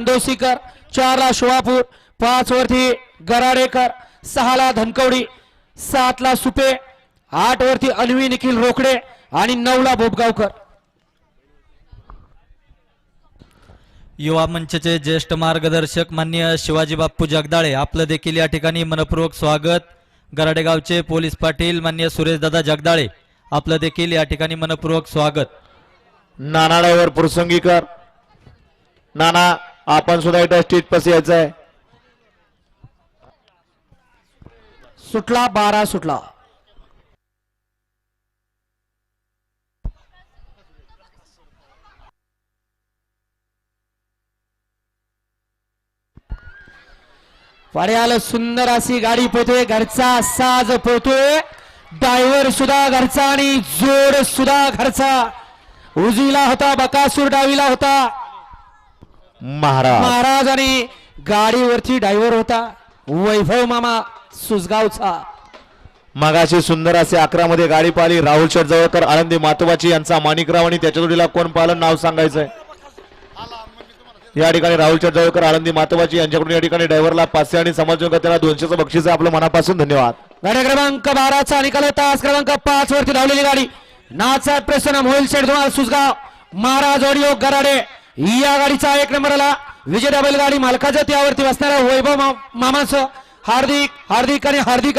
डोसीकर, 4 ला शोभापूर, 5 वरती गराडेकर, 6 ला धनकवडी, 7 ला सुपे, 8 वरती अन्वी निखिल रोकडे आणि 9 ला बोबगावकर. युवा मंचचे ज्येष्ठ मार्गदर्शक माननीय शिवाजी बाप्पू जगदाळे आपलं देखील या ठिकाणी मनपूर्वक स्वागत. गराडेगावचे पोलीस पाटील माननीय सुरेशदादा जगदाळे आपलं देखील या ठिकाणी मनपूर्वक स्वागत. नाना ड्रायव्हर पुरसंगीकर, नाना आपण सुद्धा इथं स्टेज पाशी यायचं आहे. सुटला 12 सुटला. पाड्याला सुंदर अशी गाडी पोहतोय, घरचा साज पोहतोय, ड्रायव्हर सुद्धा घरचा आणि जोड सुद्धा घरचा. उजवीला होता बकासूर, डावीला होता महाराज आणि गाडीवरती ड्रायव्हर होता वैभव मामा सुसगावचा. मगाशी सुंदर असे 11 मध्ये गाडी पाहिली राहुल शेठ जवळकर आळंदी मातोबाची यांचा माणिकराव आणि त्याच्या जोडीला कोण पालन नाव सांगायचंय. या ठिकाणी राहुल शेठ जवळकर आळंदी मातोबाची यांच्याकडून या ठिकाणी ड्रायव्हरला 500 आणि समाजसेवक त्याला 200चं बक्षीस आहे. आपलं मनापासून धन्यवाद. गाडी क्रमांक 12चा निकाल तास क्रमांक 5 वरती धावलेली गाडी नाचा प्रसन्न मोहिल शेठ धुमाळ सुसगाव महाराज ऑडिओ गराडे या गाडीचा 1 नंबरला विजय बैलगाडी मालकाच्या त्यावरती बसणाऱ्या वैभव मामाचं हार्दिक आणि हार्दिक